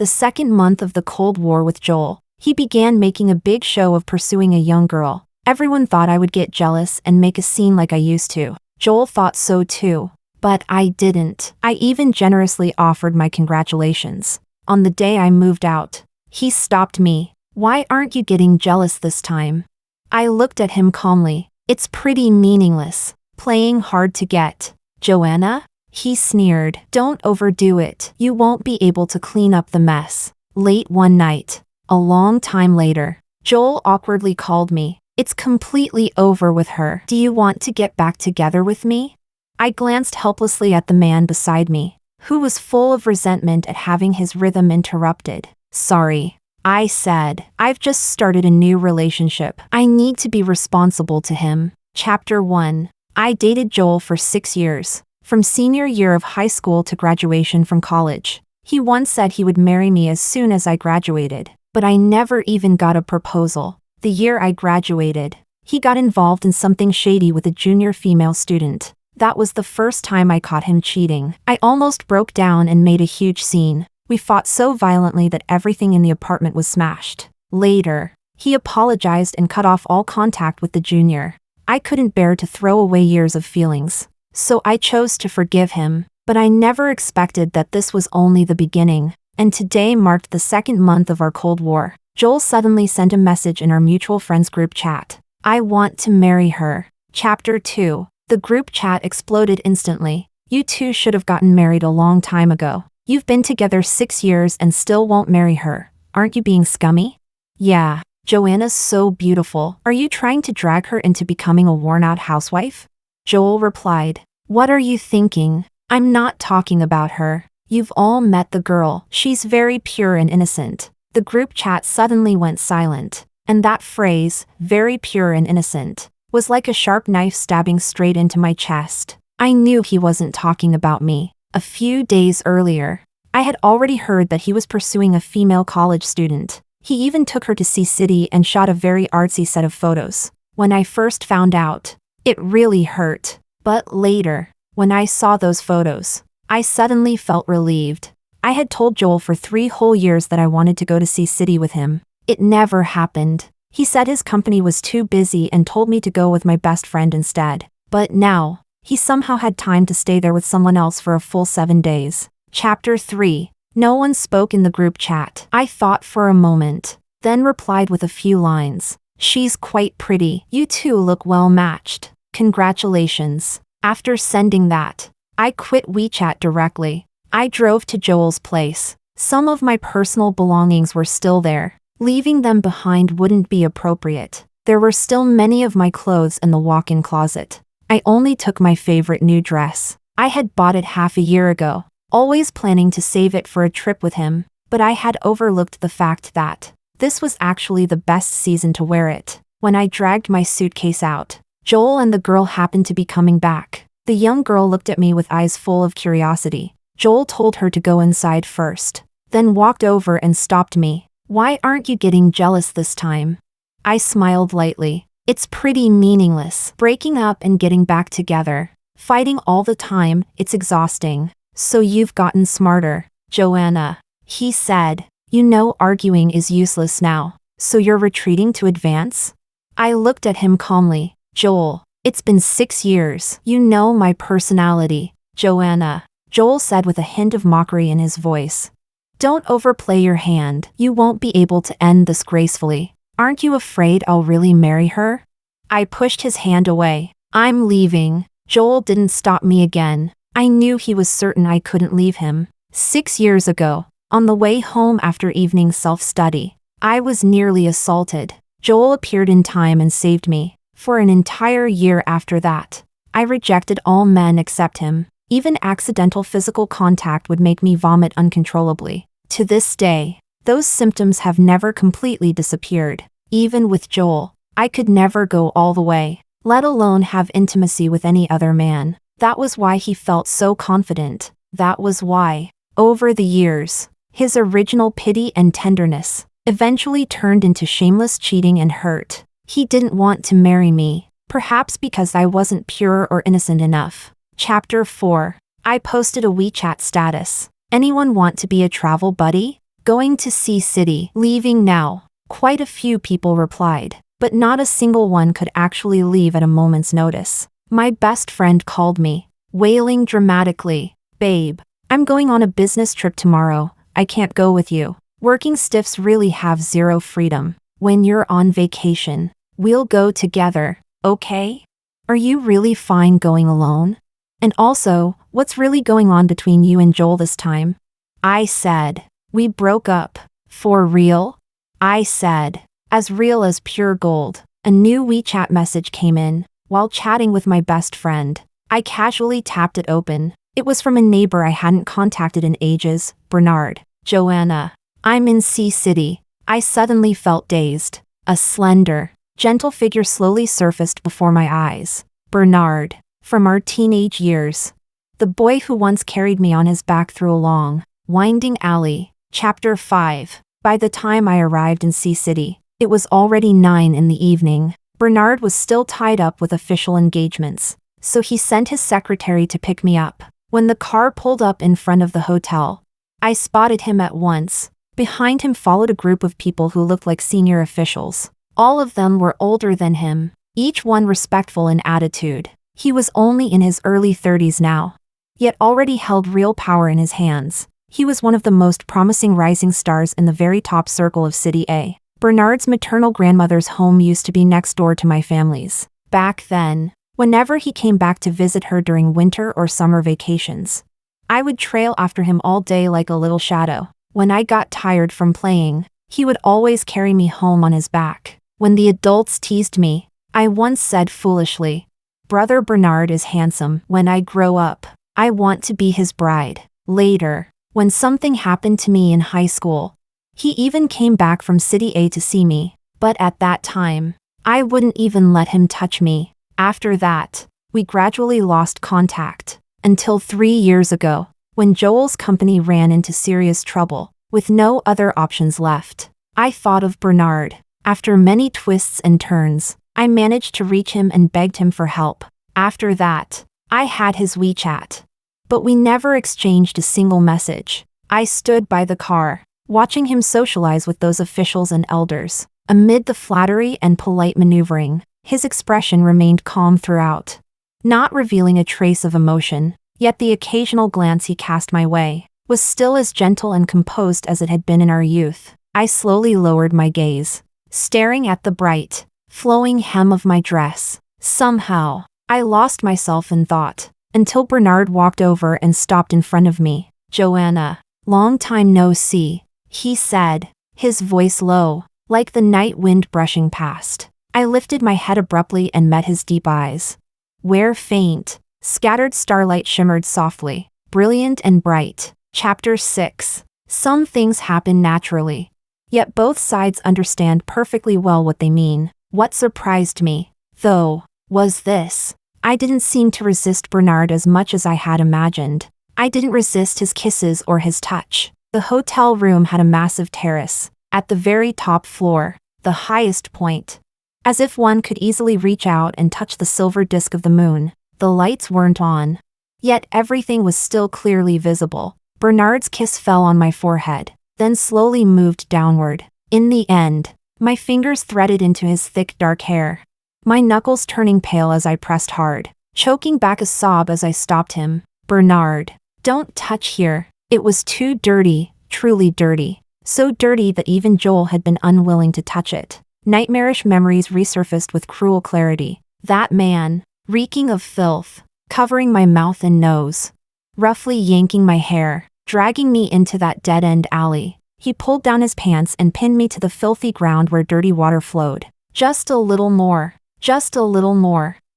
the second month of the Cold War with Joel. He began making a big show of pursuing a young girl. Everyone thought I would get jealous and make a scene like I used to. Joel thought so too. But I didn't. I even generously offered my congratulations. On the day I moved out, he stopped me. "Why aren't you getting jealous this time?" I looked at him calmly. "It's pretty meaningless. Playing hard to get." "Joanna?" He sneered. "Don't overdo it. You won't be able to clean up the mess." Late one night, a long time later, Joel awkwardly called me. "It's completely over with her. Do you want to get back together with me?" I glanced helplessly at the man beside me, who was full of resentment at having his rhythm interrupted. "Sorry," I said. "I've just started a new relationship. I need to be responsible to him." Chapter 1. I dated Joel for 6 years, from senior year of high school to graduation from college. He once said he would marry me as soon as I graduated, but I never even got a proposal. The year I graduated, he got involved in something shady with a junior female student. That was the first time I caught him cheating. I almost broke down and made a huge scene. We fought so violently that everything in the apartment was smashed. Later, he apologized and cut off all contact with the junior. I couldn't bear to throw away years of feelings, so I chose to forgive him. But I never expected that this was only the beginning, and today marked the second month of our Cold War. Joel suddenly sent a message in our mutual friends group chat. "I want to marry her." Chapter 2. The group chat exploded instantly. "You two should have gotten married a long time ago. You've been together 6 years and still won't marry her. Aren't you being scummy?" "Yeah, Joanna's so beautiful. Are you trying to drag her into becoming a worn-out housewife?" Joel replied. "What are you thinking? I'm not talking about her. You've all met the girl. She's very pure and innocent." The group chat suddenly went silent, and that phrase, "very pure and innocent," was like a sharp knife stabbing straight into my chest. I knew he wasn't talking about me. A few days earlier, I had already heard that he was pursuing a female college student. He even took her to Sea City and shot a very artsy set of photos. When I first found out, it really hurt. But later, when I saw those photos, I suddenly felt relieved. I had told Joel for 3 whole years that I wanted to go to Sea City with him. It never happened. He said his company was too busy and told me to go with my best friend instead. But now, he somehow had time to stay there with someone else for a full 7 days. Chapter 3. No one spoke in the group chat. I thought for a moment, then replied with a few lines. "She's quite pretty. You two look well matched. Congratulations." After sending that, I quit WeChat directly. I drove to Joel's place. Some of my personal belongings were still there. Leaving them behind wouldn't be appropriate. There were still many of my clothes in the walk-in closet. I only took my favorite new dress. I had bought it half a year ago, always planning to save it for a trip with him, but I had overlooked the fact that this was actually the best season to wear it. When I dragged my suitcase out, Joel and the girl happened to be coming back. The young girl looked at me with eyes full of curiosity. Joel told her to go inside first, then walked over and stopped me. "Why aren't you getting jealous this time?" I smiled lightly. "It's pretty meaningless. Breaking up and getting back together. Fighting all the time, it's exhausting." "So you've gotten smarter, Joanna," he said. "You know arguing is useless now, so you're retreating to advance?" I looked at him calmly. "Joel, it's been 6 years. You know my personality, Joanna," Joel said with a hint of mockery in his voice. "Don't overplay your hand. You won't be able to end this gracefully. Aren't you afraid I'll really marry her?" I pushed his hand away. "I'm leaving." Joel didn't stop me again. I knew he was certain I couldn't leave him. 6 years ago, on the way home after evening self-study, I was nearly assaulted. Joel appeared in time and saved me. For an entire year after that, I rejected all men except him. Even accidental physical contact would make me vomit uncontrollably. To this day, those symptoms have never completely disappeared. Even with Joel, I could never go all the way, let alone have intimacy with any other man. That was why he felt so confident. That was why, over the years, his original pity and tenderness eventually turned into shameless cheating and hurt. He didn't want to marry me, perhaps because I wasn't pure or innocent enough. Chapter 4. I posted a WeChat status. "Anyone want to be a travel buddy?" Going to Sea City. Leaving now. Quite a few people replied, but not a single one could actually leave at a moment's notice. My best friend called me, wailing dramatically. Babe, I'm going on a business trip tomorrow. I can't go with you. Working stiffs really have zero freedom. When you're on vacation, we'll go together, okay? Are you really fine going alone? And also, what's really going on between you and Joel this time? I said, we broke up. For real? I said, as real as pure gold. A new WeChat message came in. While chatting with my best friend, I casually tapped it open. It was from a neighbor I hadn't contacted in ages, Bernard. Joanna, I'm in Sea City. I suddenly felt dazed. A slender, gentle figure slowly surfaced before my eyes. Bernard, from our teenage years. The boy who once carried me on his back through a long, winding alley. Chapter 5. By the time I arrived in Sea City, it was already 9 in the evening. Bernard was still tied up with official engagements, so he sent his secretary to pick me up. When the car pulled up in front of the hotel, I spotted him at once. Behind him followed a group of people who looked like senior officials. All of them were older than him, each one respectful in attitude. He was only in his early 30s now, yet already held real power in his hands. He was one of the most promising rising stars in the very top circle of City A. Bernard's maternal grandmother's home used to be next door to my family's. Back then, whenever he came back to visit her during winter or summer vacations, I would trail after him all day like a little shadow. When I got tired from playing, he would always carry me home on his back. When the adults teased me, I once said foolishly, "Brother Bernard is handsome. When I grow up, I want to be his bride." Later, when something happened to me in high school, he even came back from City A to see me, but at that time, I wouldn't even let him touch me. After that, we gradually lost contact, until 3 years ago, when Joel's company ran into serious trouble. With no other options left, I thought of Bernard. After many twists and turns, I managed to reach him and begged him for help. After that, I had his WeChat, but we never exchanged a single message. I stood by the car, watching him socialize with those officials and elders. Amid the flattery and polite maneuvering, his expression remained calm throughout, not revealing a trace of emotion, yet the occasional glance he cast my way was still as gentle and composed as it had been in our youth. I slowly lowered my gaze, staring at the bright, flowing hem of my dress. Somehow, I lost myself in thought, until Bernard walked over and stopped in front of me. "Joanna, long time no see," he said, his voice low, like the night wind brushing past. I lifted my head abruptly and met his deep eyes, where faint, scattered starlight shimmered softly, brilliant and bright. Chapter 6. Some things happen naturally, yet both sides understand perfectly well what they mean. What surprised me, though, was this. I didn't seem to resist Bernard as much as I had imagined. I didn't resist his kisses or his touch. The hotel room had a massive terrace, at the very top floor, the highest point. As if one could easily reach out and touch the silver disk of the moon. The lights weren't on, yet everything was still clearly visible. Bernard's kiss fell on my forehead, then slowly moved downward. In the end, my fingers threaded into his thick dark hair, my knuckles turning pale as I pressed hard, choking back a sob as I stopped him. "Bernard, don't touch here." It was too dirty, truly dirty. So dirty that even Joel had been unwilling to touch it. Nightmarish memories resurfaced with cruel clarity. That man, reeking of filth, covering my mouth and nose, roughly yanking my hair, dragging me into that dead-end alley. He pulled down his pants and pinned me to the filthy ground where dirty water flowed. Just a little more,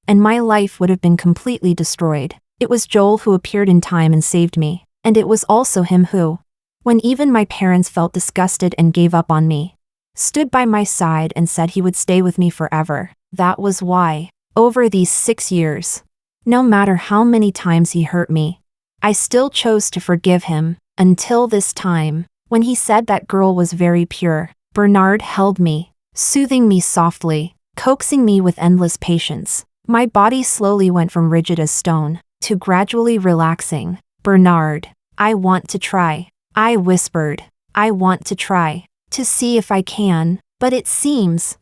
and my life would have been completely destroyed. It was Joel who appeared in time and saved me, and it was also him who, when even my parents felt disgusted and gave up on me, stood by my side and said he would stay with me forever. That was why, over these 6 years, no matter how many times he hurt me, I still chose to forgive him, until this time, when he said that girl was very pure. Bernard held me, soothing me softly, coaxing me with endless patience. My body slowly went from rigid as stone, to gradually relaxing. "Bernard, I want to try," I whispered, I want to try to see if I can, but it seems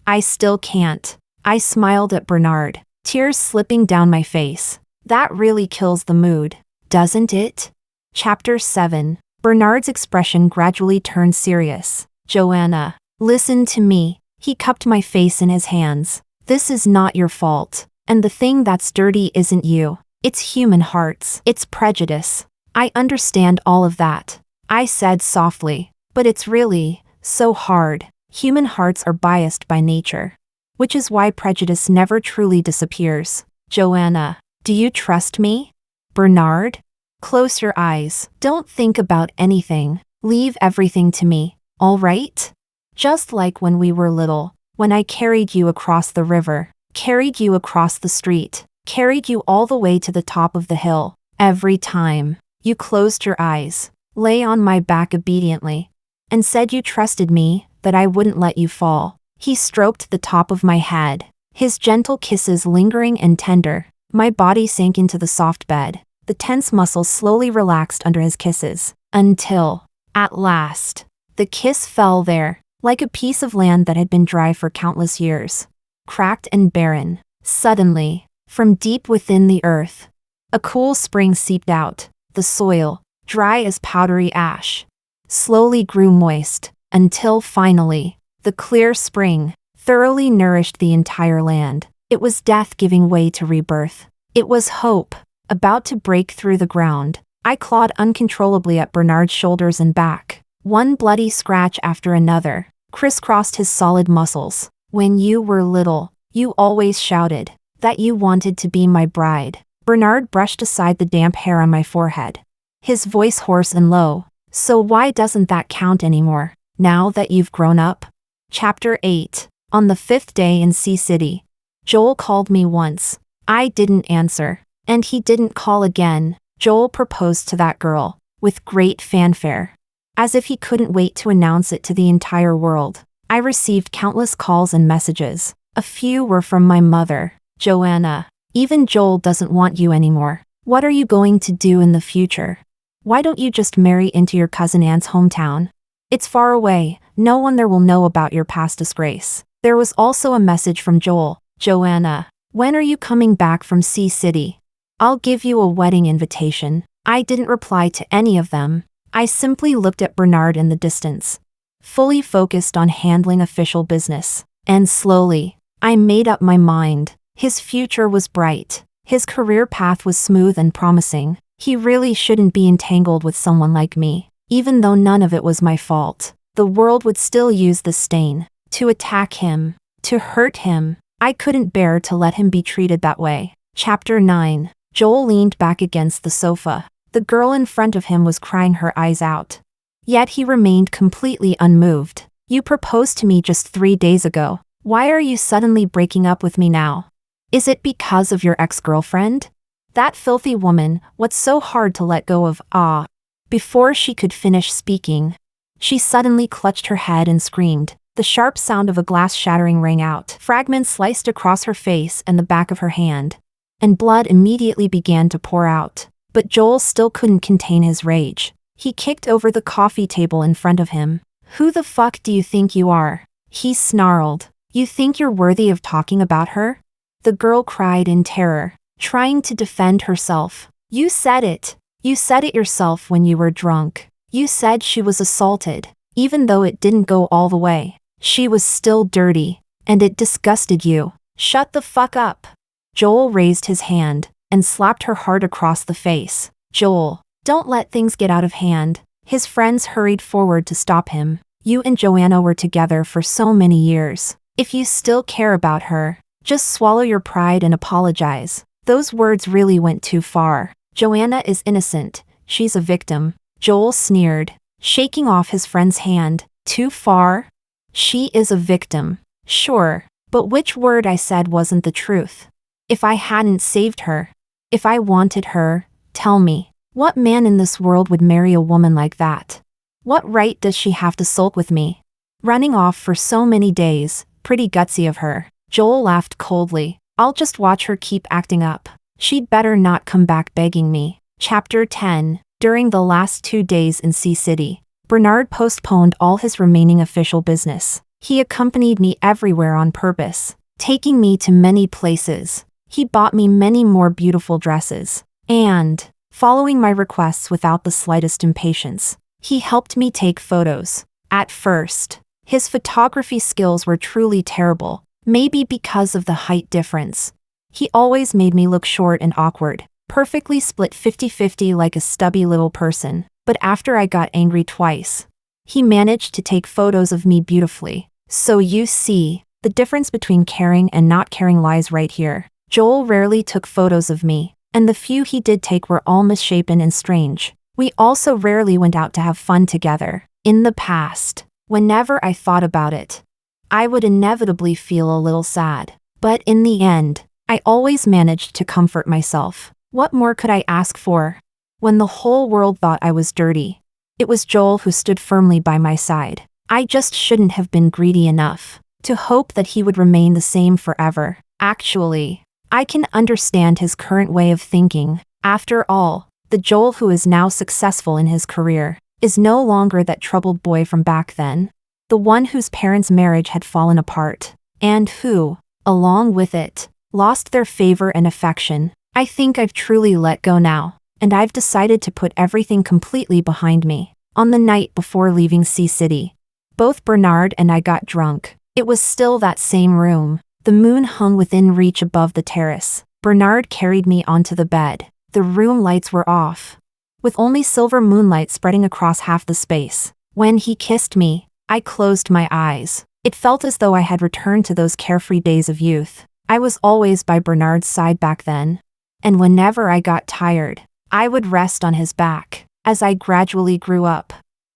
I still can't. I smiled at Bernard, tears slipping down my face. That really kills the mood, doesn't it? Chapter 7. Bernard's expression gradually turned serious. Joanna, listen to me. He cupped my face in his hands. This is not your fault. And the thing that's dirty isn't you. It's human hearts. It's prejudice. I understand all of that, I said softly. But it's really so hard. Human hearts are biased by nature, which is why prejudice never truly disappears. Joanna, do you trust me? Bernard? Close your eyes. Don't think about anything. Leave everything to me, all right? Just like when we were little, when I carried you across the river, carried you across the street, carried you all the way to the top of the hill. Every time, you closed your eyes, lay on my back obediently, and said you trusted me, that I wouldn't let you fall. He stroked the top of my head, his gentle kisses lingering and tender. My body sank into the soft bed. The tense muscles slowly relaxed under his kisses, until, at last, the kiss fell there, like a piece of land that had been dry for countless years, cracked and barren. Suddenly, from deep within the earth, a cool spring seeped out. The soil, dry as powdery ash, slowly grew moist, until finally, the clear spring thoroughly nourished the entire land. It was death giving way to rebirth. It was hope, about to break through the ground. I clawed uncontrollably at Bernard's shoulders and back. One bloody scratch after another crisscrossed his solid muscles. When you were little, you always shouted that you wanted to be my bride. Bernard brushed aside the damp hair on my forehead, his voice hoarse and low. So why doesn't that count anymore, now that you've grown up? Chapter 8. On the 5th day in Sea City, Joel called me once. I didn't answer, and he didn't call again. Joel proposed to that girl, with great fanfare, as if he couldn't wait to announce it to the entire world. I received countless calls and messages. A few were from my mother. Joanna, even Joel doesn't want you anymore. What are you going to do in the future? Why don't you just marry into your cousin Anne's hometown? It's far away, no one there will know about your past disgrace. There was also a message from Joel. Joanna, when are you coming back from Sea City? I'll give you a wedding invitation. I didn't reply to any of them. I simply looked at Bernard in the distance, fully focused on handling official business. And slowly, I made up my mind. His future was bright. His career path was smooth and promising. He really shouldn't be entangled with someone like me. Even though none of it was my fault, the world would still use the stain to attack him, to hurt him. I couldn't bear to let him be treated that way. Chapter 9. Joel leaned back against the sofa. The girl in front of him was crying her eyes out. Yet he remained completely unmoved. You proposed to me just 3 days ago. Why are you suddenly breaking up with me now? Is it because of your ex-girlfriend? That filthy woman, what's so hard to let go of? Ah. Before she could finish speaking, she suddenly clutched her head and screamed. The sharp sound of a glass shattering rang out. Fragments sliced across her face and the back of her hand, and blood immediately began to pour out. But Joel still couldn't contain his rage. He kicked over the coffee table in front of him. Who the fuck do you think you are? He snarled. You think you're worthy of talking about her? The girl cried in terror, trying to defend herself. You said it. You said it yourself when you were drunk. You said she was assaulted. Even though it didn't go all the way, she was still dirty, and it disgusted you. Shut the fuck up. Joel raised his hand and slapped her hard across the face. Joel, don't let things get out of hand. His friends hurried forward to stop him. You and Joanna were together for so many years. If you still care about her, just swallow your pride and apologize. Those words really went too far. Joanna is innocent. She's a victim. Joel sneered, shaking off his friend's hand. Too far? She is a victim. Sure, but which word I said wasn't the truth? If I hadn't saved her, if I wanted her, tell me, what man in this world would marry a woman like that? What right does she have to sulk with me? Running off for so many days, pretty gutsy of her. Joel laughed coldly. I'll just watch her keep acting up. She'd better not come back begging me. Chapter 10. During the last 2 days in Sea City, Bernard postponed all his remaining official business. He accompanied me everywhere on purpose, taking me to many places. He bought me many more beautiful dresses. And, following my requests without the slightest impatience, he helped me take photos. At first, his photography skills were truly terrible, maybe because of the height difference. He always made me look short and awkward, perfectly split 50-50 like a stubby little person. But after I got angry twice, he managed to take photos of me beautifully. So you see, the difference between caring and not caring lies right here. Joel rarely took photos of me, and the few he did take were all misshapen and strange. We also rarely went out to have fun together. In the past, whenever I thought about it, I would inevitably feel a little sad. But in the end, I always managed to comfort myself. What more could I ask for? When the whole world thought I was dirty, it was Joel who stood firmly by my side. I just shouldn't have been greedy enough to hope that he would remain the same forever. Actually, I can understand his current way of thinking. After all, the Joel who is now successful in his career is no longer that troubled boy from back then, the one whose parents' marriage had fallen apart, and who, along with it, lost their favor and affection. I think I've truly let go now, and I've decided to put everything completely behind me. On the night before leaving Sea City, both Bernard and I got drunk. It was still that same room. The moon hung within reach above the terrace. Bernard carried me onto the bed. The room lights were off, with only silver moonlight spreading across half the space. When he kissed me, I closed my eyes. It felt as though I had returned to those carefree days of youth. I was always by Bernard's side back then, and whenever I got tired, I would rest on his back. As I gradually grew up,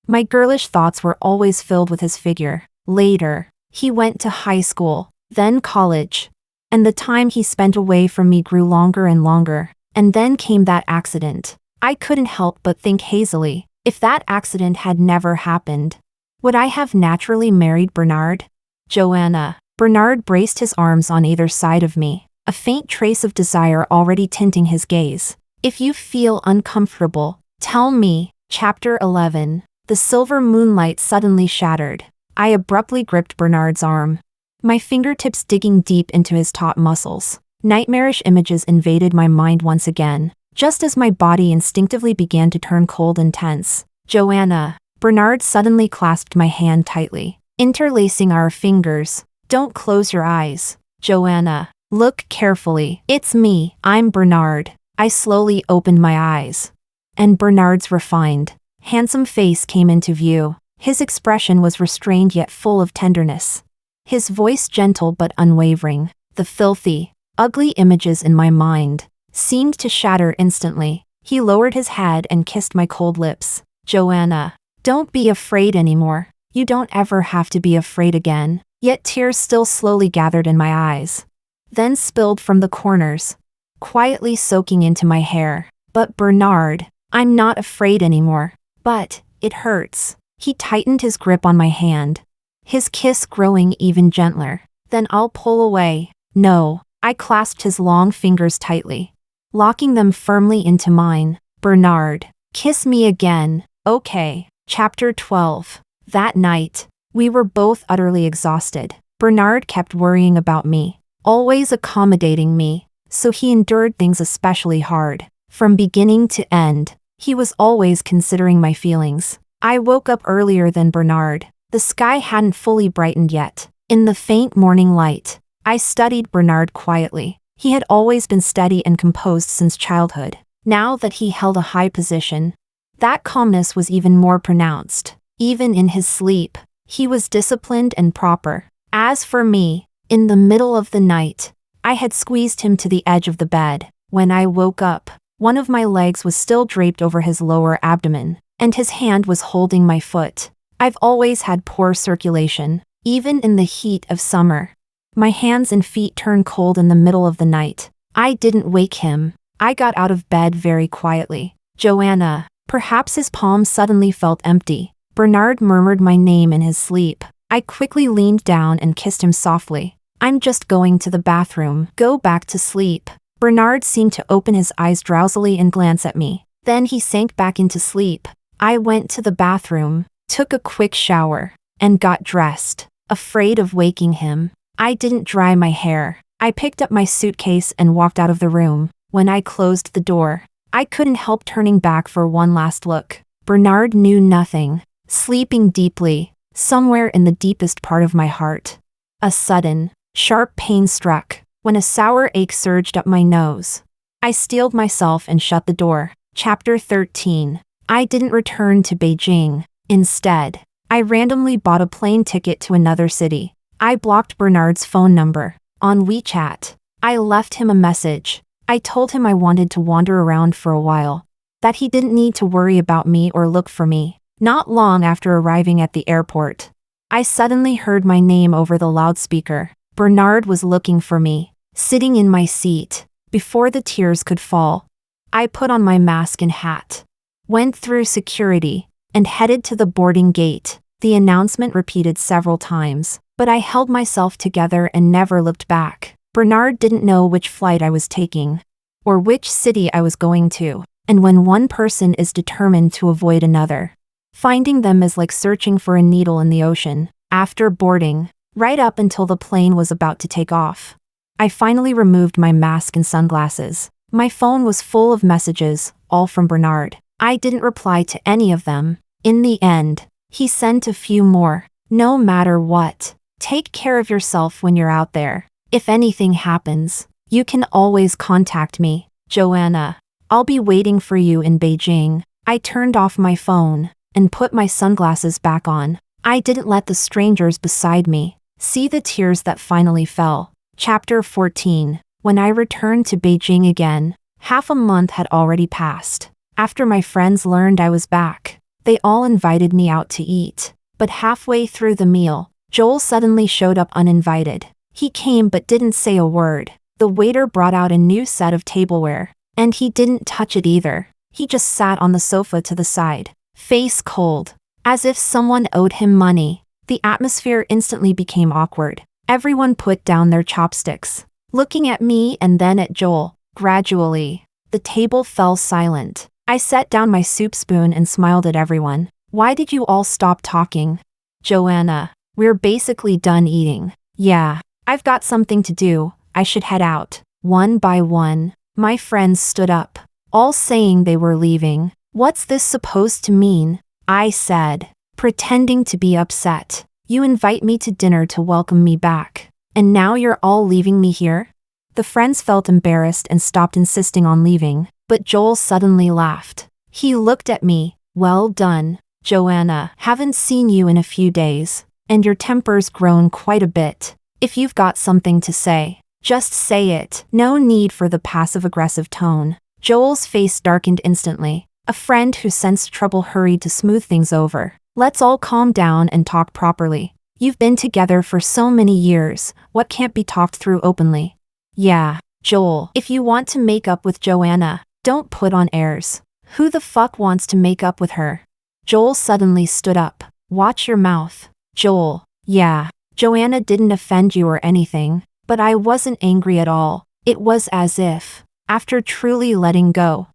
my girlish thoughts were always filled with his figure. Later, he went to high school, then college, and the time he spent away from me grew longer and longer. And then came that accident. I couldn't help but think hazily, if that accident had never happened, would I have naturally married Bernard? Joanna. Bernard braced his arms on either side of me, a faint trace of desire already tinting his gaze. If you feel uncomfortable, tell me. Chapter 11. The silver moonlight suddenly shattered. I abruptly gripped Bernard's arm, my fingertips digging deep into his taut muscles. Nightmarish images invaded my mind once again, just as my body instinctively began to turn cold and tense. Joanna. Bernard suddenly clasped my hand tightly, interlacing our fingers. Don't close your eyes. Joanna. Look carefully. It's me. I'm Bernard. I slowly opened my eyes, and Bernard's refined, handsome face came into view. His expression was restrained yet full of tenderness, his voice gentle but unwavering. The filthy, ugly images in my mind seemed to shatter instantly. He lowered his head and kissed my cold lips. Joanna, don't be afraid anymore. You don't ever have to be afraid again. Yet tears still slowly gathered in my eyes, then spilled from the corners, quietly soaking into my hair. But Bernard, I'm not afraid anymore. But it hurts. He tightened his grip on my hand, his kiss growing even gentler. Then I'll pull away. No. I clasped his long fingers tightly, locking them firmly into mine. Bernard, kiss me again. Okay. Chapter 12. That night, we were both utterly exhausted. Bernard kept worrying about me, always accommodating me, so he endured things especially hard. From beginning to end, he was always considering my feelings. I woke up earlier than Bernard. The sky hadn't fully brightened yet. In the faint morning light, I studied Bernard quietly. He had always been steady and composed since childhood. Now that he held a high position, that calmness was even more pronounced. Even in his sleep, he was disciplined and proper. As for me, in the middle of the night, I had squeezed him to the edge of the bed. When I woke up, one of my legs was still draped over his lower abdomen, and his hand was holding my foot. I've always had poor circulation, even in the heat of summer. My hands and feet turned cold in the middle of the night. I didn't wake him. I got out of bed very quietly. Joanna. Perhaps his palm suddenly felt empty. Bernard murmured my name in his sleep. I quickly leaned down and kissed him softly. I'm just going to the bathroom. Go back to sleep. Bernard seemed to open his eyes drowsily and glance at me. Then he sank back into sleep. I went to the bathroom, took a quick shower, and got dressed. Afraid of waking him, I didn't dry my hair. I picked up my suitcase and walked out of the room. When I closed the door, I couldn't help turning back for one last look. Bernard knew nothing, sleeping deeply, somewhere in the deepest part of my heart. A sudden, sharp pain struck, when a sour ache surged up my nose. I steeled myself and shut the door. Chapter 13. I didn't return to Beijing. Instead, I randomly bought a plane ticket to another city. I blocked Bernard's phone number. On WeChat, I left him a message. I told him I wanted to wander around for a while, that he didn't need to worry about me or look for me. Not long after arriving at the airport, I suddenly heard my name over the loudspeaker. Bernard was looking for me, sitting in my seat. Before the tears could fall, I put on my mask and hat, went through security, and headed to the boarding gate. The announcement repeated several times, but I held myself together and never looked back. Bernard didn't know which flight I was taking, or which city I was going to, and when one person is determined to avoid another, finding them is like searching for a needle in the ocean. After boarding, right up until the plane was about to take off, I finally removed my mask and sunglasses. My phone was full of messages, all from Bernard. I didn't reply to any of them. In the end, he sent a few more. No matter what, take care of yourself when you're out there. If anything happens, you can always contact me, Joanna. I'll be waiting for you in Beijing. I turned off my phone and put my sunglasses back on. I didn't let the strangers beside me see the tears that finally fell. Chapter 14. When I returned to Beijing again, half a month had already passed. After my friends learned I was back, they all invited me out to eat. But halfway through the meal, Joel suddenly showed up uninvited. He came but didn't say a word. The waiter brought out a new set of tableware, and he didn't touch it either. He just sat on the sofa to the side, face cold, as if someone owed him money. The atmosphere instantly became awkward. Everyone put down their chopsticks, looking at me and then at Joel. Gradually, the table fell silent. I set down my soup spoon and smiled at everyone. Why did you all stop talking? Joanna, we're basically done eating. Yeah, I've got something to do. I should head out. One by one, my friends stood up, all saying they were leaving. What's this supposed to mean? I said, pretending to be upset. You invite me to dinner to welcome me back, and now you're all leaving me here? The friends felt embarrassed and stopped insisting on leaving, but Joel suddenly laughed. He looked at me. Well done, Joanna. Haven't seen you in a few days, and your temper's grown quite a bit. If you've got something to say, just say it. No need for the passive-aggressive tone. Joel's face darkened instantly. A friend who sensed trouble hurried to smooth things over. Let's all calm down and talk properly. You've been together for so many years, what can't be talked through openly? Yeah, Joel, if you want to make up with Joanna, don't put on airs. Who the fuck wants to make up with her? Joel suddenly stood up. Watch your mouth. Joel, yeah, Joanna didn't offend you or anything, but I wasn't angry at all. It was as if, after truly letting go,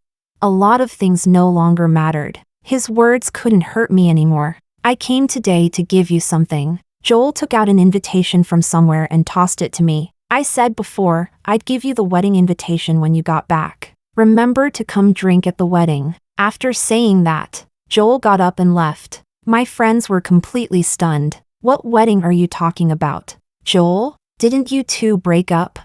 a lot of things no longer mattered. His words couldn't hurt me anymore. I came today to give you something. Joel took out an invitation from somewhere and tossed it to me. I said before, I'd give you the wedding invitation when you got back. Remember to come drink at the wedding. After saying that, Joel got up and left. My friends were completely stunned. What wedding are you talking about? Joel, didn't you two break up?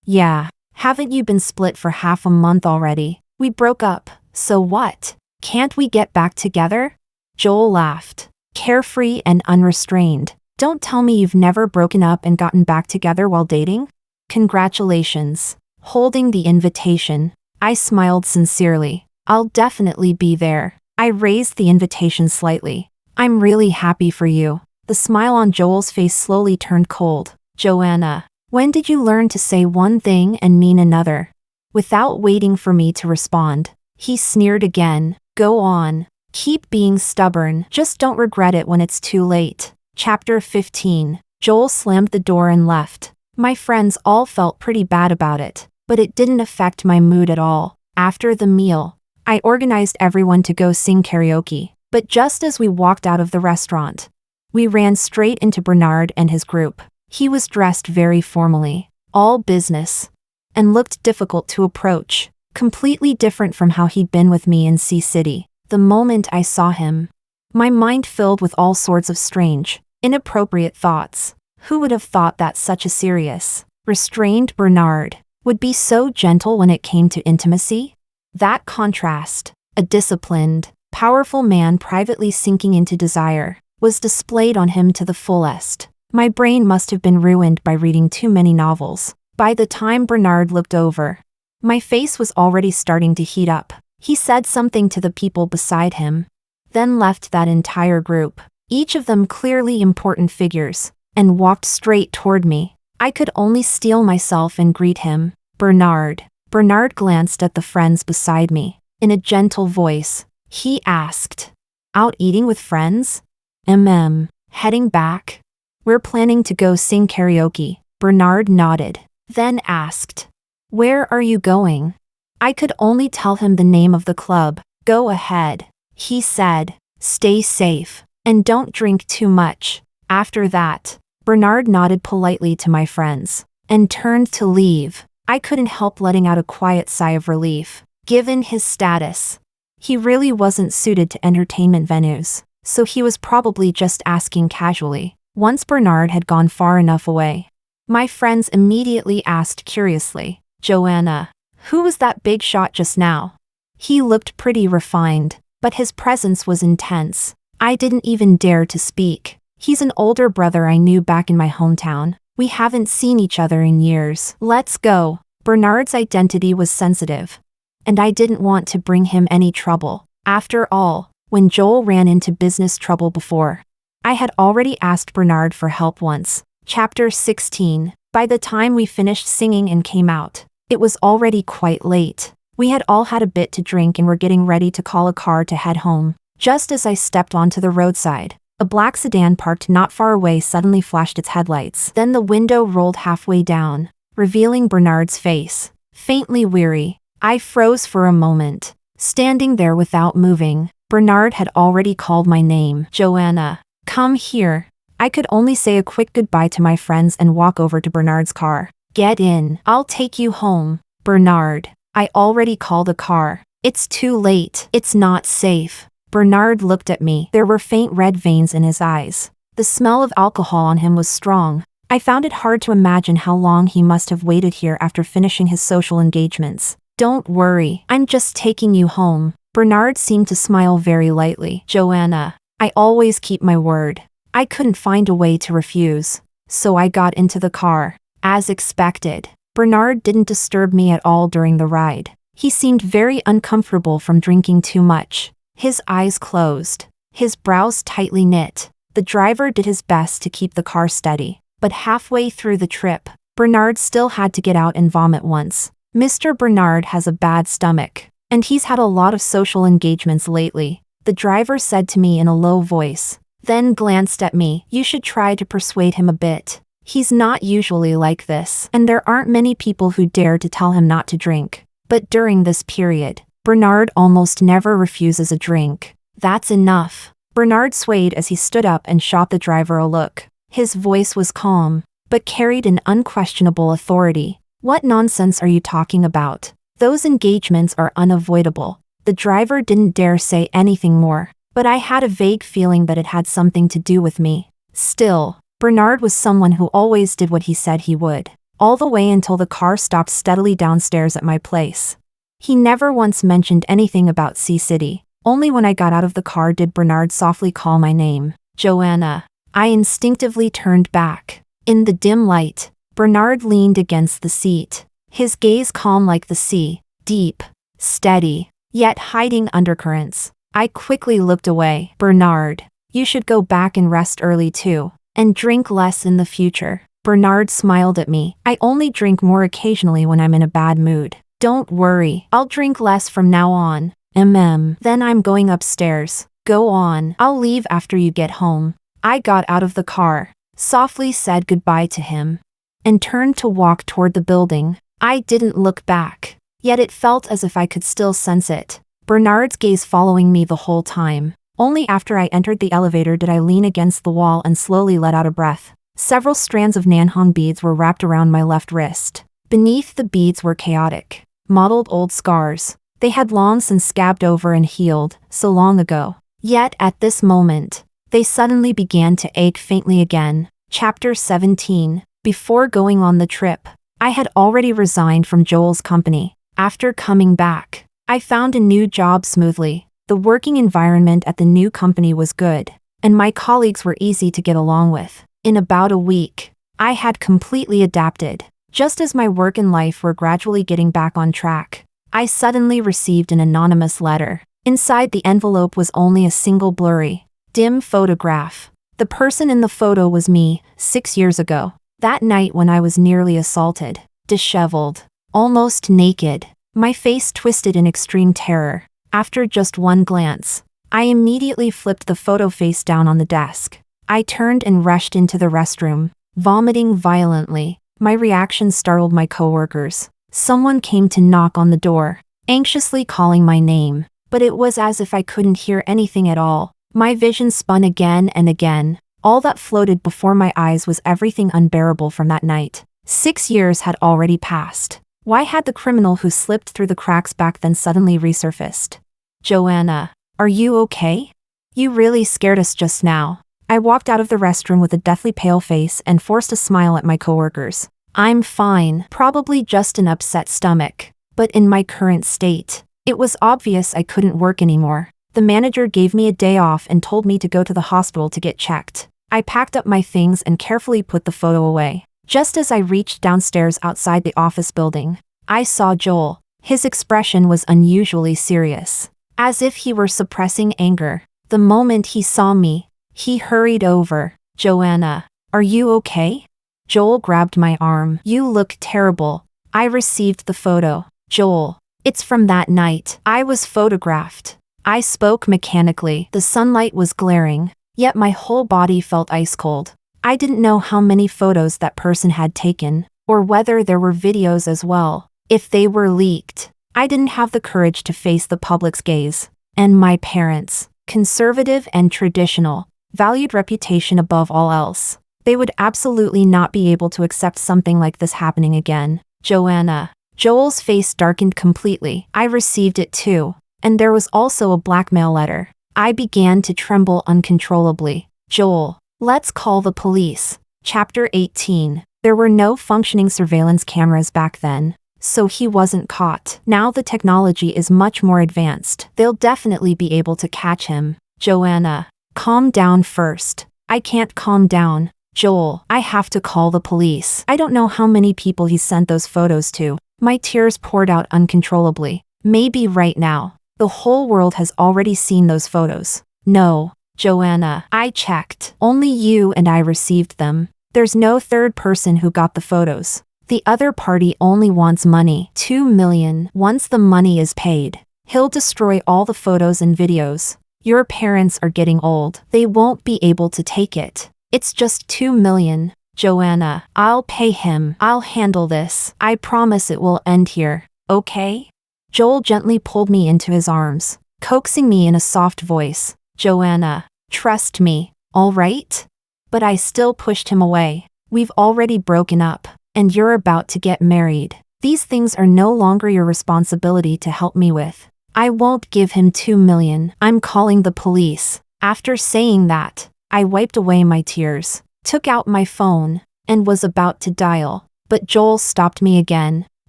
Yeah. Haven't you been split for half a month already? We broke up, so what? Can't we get back together? Joel laughed, carefree and unrestrained. Don't tell me you've never broken up and gotten back together while dating? Congratulations. Holding the invitation, I smiled sincerely. I'll definitely be there. I raised the invitation slightly. I'm really happy for you. The smile on Joel's face slowly turned cold. Joanna, when did you learn to say one thing and mean another? Without waiting for me to respond, he sneered again. Go on. Keep being stubborn. Just don't regret it when it's too late. Chapter 15. Joel slammed the door and left. My friends all felt pretty bad about it, but it didn't affect my mood at all. After the meal, I organized everyone to go sing karaoke. But just as we walked out of the restaurant, we ran straight into Bernard and his group. He was dressed very formally, all business, and looked difficult to approach, completely different from how he'd been with me in Sea City. The moment I saw him, my mind filled with all sorts of strange, inappropriate thoughts. Who would have thought that such a serious, restrained Bernard would be so gentle when it came to intimacy? That contrast, a disciplined, powerful man privately sinking into desire, was displayed on him to the fullest. My brain must have been ruined by reading too many novels. By the time Bernard looked over, my face was already starting to heat up. He said something to the people beside him, then left that entire group, each of them clearly important figures, and walked straight toward me. I could only steel myself and greet him. Bernard. Bernard glanced at the friends beside me. In a gentle voice, he asked, "Out eating with friends?" Heading back? "We're planning to go sing karaoke." Bernard nodded, then asked, "Where are you going?" I could only tell him the name of the club. "Go ahead," he said. "Stay safe, and don't drink too much." After that, Bernard nodded politely to my friends, and turned to leave. I couldn't help letting out a quiet sigh of relief. Given his status, he really wasn't suited to entertainment venues, so he was probably just asking casually. Once Bernard had gone far enough away, my friends immediately asked curiously, "Joanna, who was that big shot just now?" He looked pretty refined, but his presence was intense. I didn't even dare to speak. He's an older brother I knew back in my hometown. We haven't seen each other in years. Let's go. Bernard's identity was sensitive, and I didn't want to bring him any trouble. After all, when Joel ran into business trouble before, I had already asked Bernard for help once. Chapter 16. By the time we finished singing and came out, it was already quite late. We had all had a bit to drink and were getting ready to call a car to head home. Just as I stepped onto the roadside, a black sedan parked not far away suddenly flashed its headlights. Then the window rolled halfway down, revealing Bernard's face. Faintly weary, I froze for a moment, standing there without moving. Bernard had already called my name. "Joanna, come here." I could only say a quick goodbye to my friends and walk over to Bernard's car. "Get in. I'll take you home." "Bernard, I already called a car. It's too late. It's not safe." Bernard looked at me. There were faint red veins in his eyes. The smell of alcohol on him was strong. I found it hard to imagine how long he must have waited here after finishing his social engagements. "Don't worry, I'm just taking you home." Bernard seemed to smile very lightly. "Joanna, I always keep my word." I couldn't find a way to refuse, so I got into the car. As expected, Bernard didn't disturb me at all during the ride. He seemed very uncomfortable from drinking too much. His eyes closed, his brows tightly knit. The driver did his best to keep the car steady, but halfway through the trip, Bernard still had to get out and vomit once. Mr. Bernard has a bad stomach, and he's had a lot of social engagements lately, the driver said to me in a low voice, then glanced at me. "You should try to persuade him a bit. He's not usually like this, and there aren't many people who dare to tell him not to drink. But during this period, Bernard almost never refuses a drink." "That's enough." Bernard swayed as he stood up and shot the driver a look. His voice was calm, but carried an unquestionable authority. "What nonsense are you talking about? Those engagements are unavoidable." The driver didn't dare say anything more, but I had a vague feeling that it had something to do with me. Still, Bernard was someone who always did what he said he would, all the way until the car stopped steadily downstairs at my place. He never once mentioned anything about Sea City. Only when I got out of the car did Bernard softly call my name. "Joanna." I instinctively turned back. In the dim light, Bernard leaned against the seat, his gaze calm like the sea, deep, steady, yet hiding undercurrents. I quickly looked away. "Bernard, you should go back and rest early too, and drink less in the future." Bernard smiled at me. "I only drink more occasionally when I'm in a bad mood." "Don't worry, I'll drink less from now on." Then I'm going upstairs." "Go on, I'll leave after you get home." I got out of the car, softly said goodbye to him, and turned to walk toward the building. I didn't look back, yet it felt as if I could still sense it. Bernard's gaze following me the whole time. Only after I entered the elevator did I lean against the wall and slowly let out a breath. Several strands of nanhong beads were wrapped around my left wrist. Beneath the beads were chaotic, mottled old scars. They had long since scabbed over and healed, so long ago. Yet at this moment, they suddenly began to ache faintly again. Chapter 17. Before going on the trip, I had already resigned from Joel's company. After coming back, I found a new job smoothly. The working environment at the new company was good, and my colleagues were easy to get along with. In about a week, I had completely adapted. Just as my work and life were gradually getting back on track, I suddenly received an anonymous letter. Inside the envelope was only a single blurry, dim photograph. The person in the photo was me, 6 years ago. That night when I was nearly assaulted, disheveled, almost naked, my face twisted in extreme terror. After just one glance, I immediately flipped the photo face down on the desk. I turned and rushed into the restroom, vomiting violently. My reaction startled my coworkers. Someone came to knock on the door, anxiously calling my name, but it was as if I couldn't hear anything at all. My vision spun again and again. All that floated before my eyes was everything unbearable from that night. 6 years had already passed. Why had the criminal who slipped through the cracks back then suddenly resurfaced? Joanna, are you okay? You really scared us just now. I walked out of the restroom with a deathly pale face and forced a smile at my coworkers. I'm fine, probably just an upset stomach. But in my current state, it was obvious I couldn't work anymore. The manager gave me a day off and told me to go to the hospital to get checked. I packed up my things and carefully put the photo away. Just as I reached downstairs outside the office building, I saw Joel. His expression was unusually serious, as if he were suppressing anger. The moment he saw me, he hurried over. Joanna, are you okay? Joel grabbed my arm. You look terrible. I received the photo. Joel, it's from that night. I was photographed. I spoke mechanically. The sunlight was glaring, yet my whole body felt ice cold. I didn't know how many photos that person had taken, or whether there were videos as well. If they were leaked, I didn't have the courage to face the public's gaze. And my parents, conservative and traditional, valued reputation above all else. They would absolutely not be able to accept something like this happening again. Joanna. Joel's face darkened completely. I received it too. And there was also a blackmail letter. I began to tremble uncontrollably. Joel, let's call the police. Chapter 18. There were no functioning surveillance cameras back then, so he wasn't caught. Now the technology is much more advanced. They'll definitely be able to catch him. Joanna, calm down first. I can't calm down. Joel, I have to call the police. I don't know how many people he sent those photos to. My tears poured out uncontrollably. Maybe right now, the whole world has already seen those photos. No, Joanna, I checked. Only you and I received them. There's no third person who got the photos. The other party only wants money. 2 million. Once the money is paid, he'll destroy all the photos and videos. Your parents are getting old. They won't be able to take it. It's just 2 million. Joanna, I'll pay him. I'll handle this. I promise it will end here, okay? Joel gently pulled me into his arms, coaxing me in a soft voice. Joanna, trust me, all right? But I still pushed him away. We've already broken up, and you're about to get married. These things are no longer your responsibility to help me with. I won't give him 2 million. I'm calling the police. After saying that, I wiped away my tears, took out my phone, and was about to dial. But Joel stopped me again.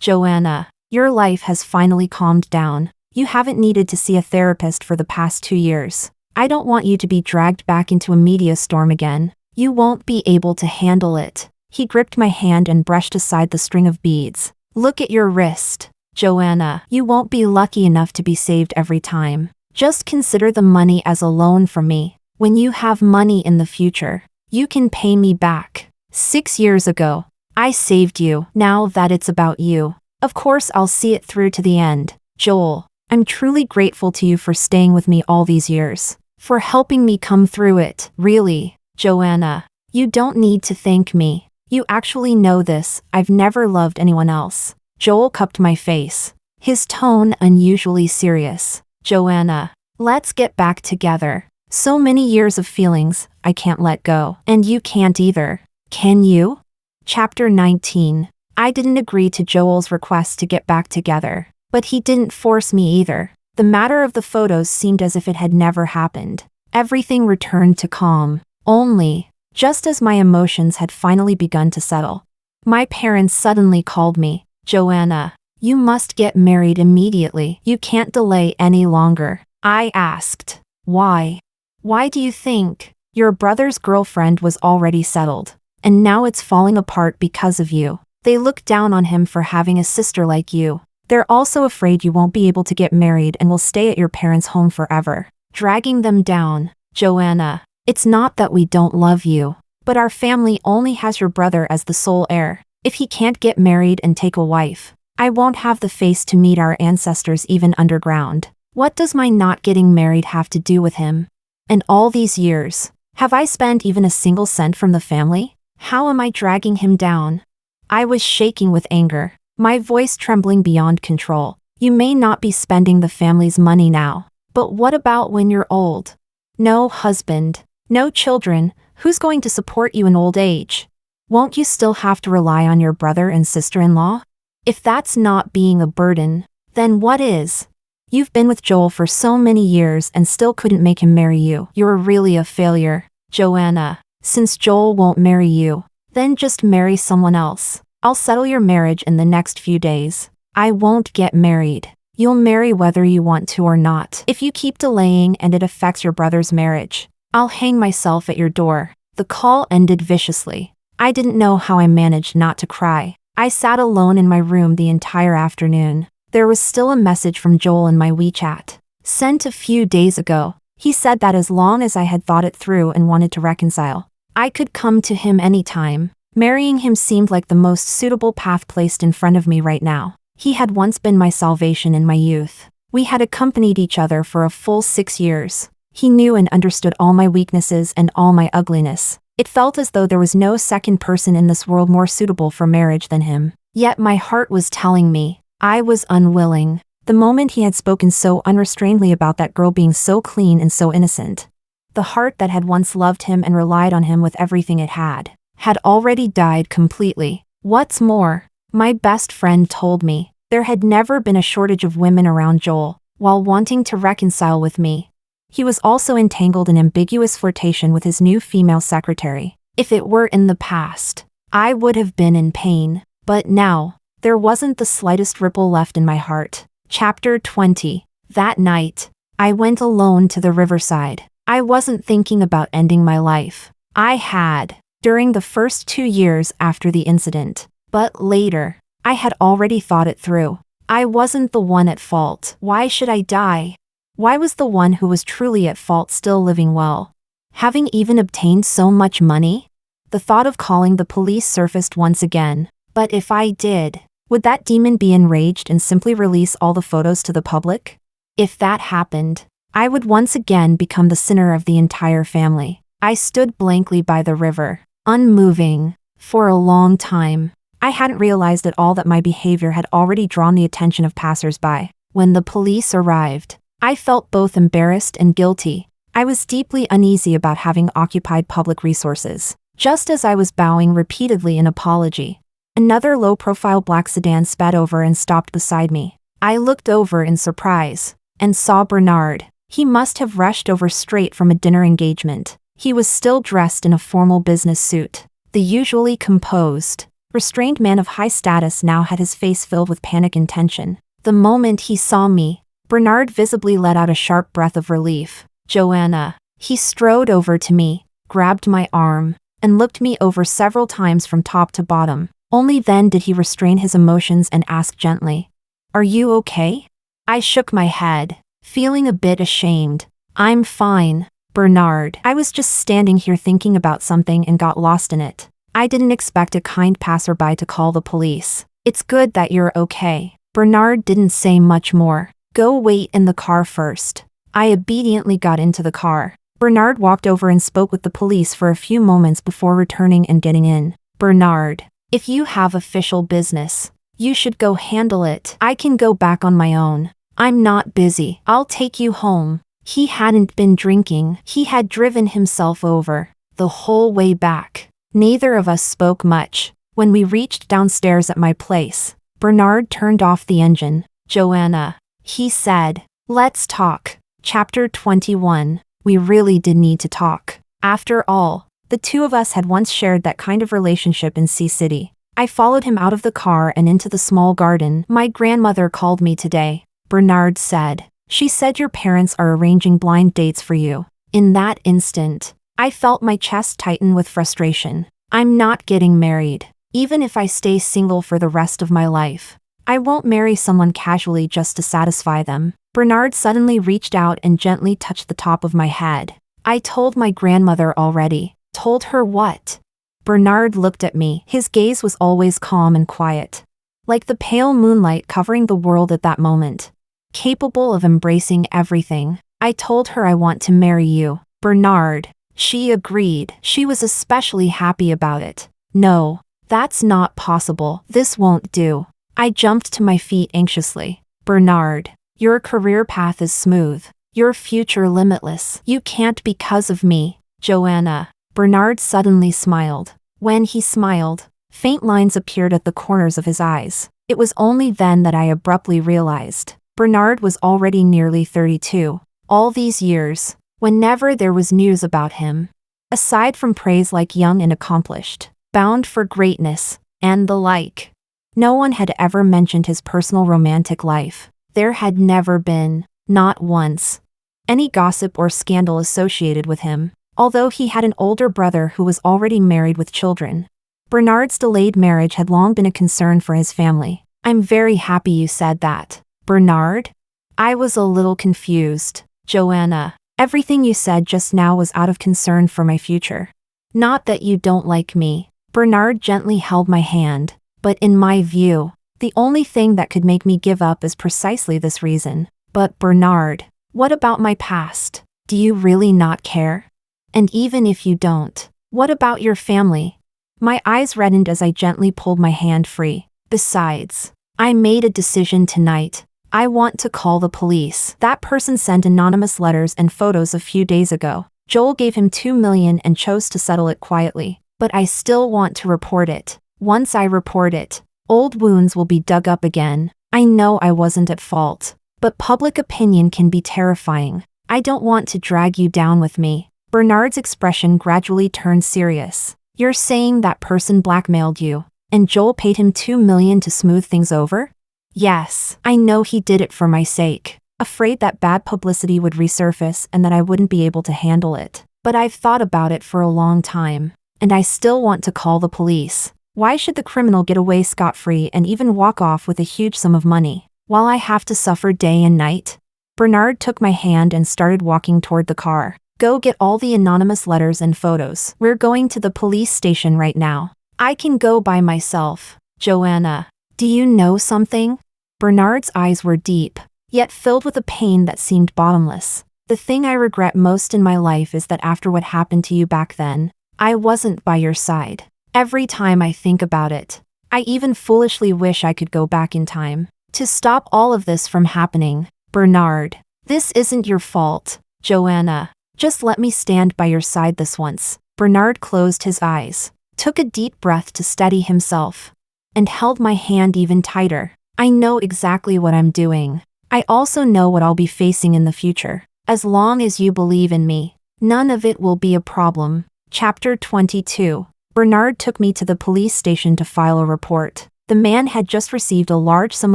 Joanna, your life has finally calmed down. You haven't needed to see a therapist for the past 2 years. I don't want you to be dragged back into a media storm again. You won't be able to handle it. He gripped my hand and brushed aside the string of beads. Look at your wrist. Joanna, you won't be lucky enough to be saved every time. Just consider the money as a loan from me. When you have money in the future, you can pay me back. 6 years ago, I saved you. Now that it's about you, of course I'll see it through to the end. Joel, I'm truly grateful to you for staying with me all these years, for helping me come through it. Really, Joanna, you don't need to thank me. You actually know this. I've never loved anyone else. Joel cupped my face, his tone unusually serious. Joanna, let's get back together. So many years of feelings I can't let go. And you can't either. Can you? Chapter 19. I didn't agree to Joel's request to get back together. But he didn't force me either. The matter of the photos seemed as if it had never happened. Everything returned to calm. Only, just as my emotions had finally begun to settle, my parents suddenly called me. Joanna, you must get married immediately. You can't delay any longer. I asked. Why? Why do you think? Your brother's girlfriend was already settled, and now it's falling apart because of you. They look down on him for having a sister like you. They're also afraid you won't be able to get married and will stay at your parents' home forever, dragging them down. Joanna, it's not that we don't love you, but our family only has your brother as the sole heir. If he can't get married and take a wife, I won't have the face to meet our ancestors even underground. What does my not getting married have to do with him? And all these years, have I spent even a single cent from the family? How am I dragging him down? I was shaking with anger, my voice trembling beyond control. You may not be spending the family's money now, but what about when you're old? No husband, no children, who's going to support you in old age? Won't you still have to rely on your brother and sister-in-law? If that's not being a burden, then what is? You've been with Joel for so many years and still couldn't make him marry you. You're really a failure. Joanna, since Joel won't marry you, then just marry someone else. I'll settle your marriage in the next few days. I won't get married. You'll marry whether you want to or not. If you keep delaying and it affects your brother's marriage, I'll hang myself at your door. The call ended viciously. I didn't know how I managed not to cry. I sat alone in my room the entire afternoon. There was still a message from Joel in my WeChat, sent a few days ago. He said that as long as I had thought it through and wanted to reconcile, I could come to him anytime. Marrying him seemed like the most suitable path placed in front of me right now. He had once been my salvation in my youth. We had accompanied each other for a full 6 years. He knew and understood all my weaknesses and all my ugliness. It felt as though there was no second person in this world more suitable for marriage than him. Yet my heart was telling me I was unwilling. The moment he had spoken so unrestrainedly about that girl being so clean and so innocent, the heart that had once loved him and relied on him with everything it had already died completely. What's more, my best friend told me there had never been a shortage of women around Joel, while wanting to reconcile with me. He was also entangled in ambiguous flirtation with his new female secretary. If it were in the past, I would have been in pain, but now, there wasn't the slightest ripple left in my heart. Chapter 20. That night, I went alone to the riverside. I wasn't thinking about ending my life. I had, during the first 2 years after the incident. But later, I had already thought it through. I wasn't the one at fault. Why should I die? Why was the one who was truly at fault still living well? Having even obtained so much money? The thought of calling the police surfaced once again. But if I did, would that demon be enraged and simply release all the photos to the public? If that happened, I would once again become the sinner of the entire family. I stood blankly by the river, unmoving, for a long time. I hadn't realized at all that my behavior had already drawn the attention of passers-by. When the police arrived, I felt both embarrassed and guilty. I was deeply uneasy about having occupied public resources. Just as I was bowing repeatedly in apology, another low-profile black sedan sped over and stopped beside me. I looked over in surprise and saw Bernard. He must have rushed over straight from a dinner engagement. He was still dressed in a formal business suit. The usually composed, restrained man of high status now had his face filled with panic and tension. The moment he saw me, Bernard visibly let out a sharp breath of relief. Joanna. He strode over to me, grabbed my arm, and looked me over several times from top to bottom. Only then did he restrain his emotions and ask gently, "Are you okay?" I shook my head, feeling a bit ashamed. "I'm fine, Bernard. I was just standing here thinking about something and got lost in it. I didn't expect a kind passerby to call the police. It's good that you're okay." Bernard didn't say much more. "Go wait in the car first." I obediently got into the car. Bernard walked over and spoke with the police for a few moments before returning and getting in. "Bernard, if you have official business, you should go handle it. I can go back on my own. I'm not busy. I'll take you home." He hadn't been drinking, he had driven himself over. The whole way back. Neither of us spoke much. When we reached downstairs at my place, Bernard turned off the engine. Joanna, he said, let's talk. Chapter 21. We really did need to talk. After all, the two of us had once shared that kind of relationship in Sea City. I followed him out of the car and into the small garden. My grandmother called me today, Bernard said. She said your parents are arranging blind dates for you. In that instant, I felt my chest tighten with frustration. I'm not getting married. Even if I stay single for the rest of my life, I won't marry someone casually just to satisfy them. Bernard suddenly reached out and gently touched the top of my head. I told my grandmother already. Told her what? Bernard looked at me. His gaze was always calm and quiet, like the pale moonlight covering the world at that moment, capable of embracing everything. I told her I want to marry you, Bernard. She agreed. She was especially happy about it. No, that's not possible. This won't do. I jumped to my feet anxiously. Bernard, your career path is smooth. Your future limitless. You can't because of me, Joanna. Bernard suddenly smiled. When he smiled, faint lines appeared at the corners of his eyes. It was only then that I abruptly realized Bernard was already nearly 32. All these years, whenever there was news about him, aside from praise like young and accomplished, bound for greatness, and the like, no one had ever mentioned his personal romantic life. There had never been, not once, any gossip or scandal associated with him, although he had an older brother who was already married with children. Bernard's delayed marriage had long been a concern for his family. I'm very happy you said that, Bernard. I was a little confused, Joanna. Everything you said just now was out of concern for my future. Not that you don't like me. Bernard gently held my hand, but in my view, the only thing that could make me give up is precisely this reason. But Bernard, what about my past? Do you really not care? And even if you don't, what about your family? My eyes reddened as I gently pulled my hand free. Besides, I made a decision tonight. I want to call the police. That person sent anonymous letters and photos a few days ago. Joel gave him $2 million and chose to settle it quietly. But I still want to report it. Once I report it, old wounds will be dug up again. I know I wasn't at fault, but public opinion can be terrifying. I don't want to drag you down with me. Bernard's expression gradually turned serious. You're saying that person blackmailed you, and Joel paid him $2 million to smooth things over? Yes, I know he did it for my sake, afraid that bad publicity would resurface and that I wouldn't be able to handle it. But I've thought about it for a long time, and I still want to call the police. Why should the criminal get away scot-free and even walk off with a huge sum of money, while I have to suffer day and night? Bernard took my hand and started walking toward the car. Go get all the anonymous letters and photos. We're going to the police station right now. I can go by myself. Joanna, do you know something? Bernard's eyes were deep, yet filled with a pain that seemed bottomless. The thing I regret most in my life is that after what happened to you back then, I wasn't by your side. Every time I think about it, I even foolishly wish I could go back in time to stop all of this from happening. Bernard, this isn't your fault. Joanna, just let me stand by your side this once. Bernard closed his eyes, took a deep breath to steady himself, and held my hand even tighter. I know exactly what I'm doing. I also know what I'll be facing in the future. As long as you believe in me, none of it will be a problem. Chapter 22. Bernard took me to the police station to file a report. The man had just received a large sum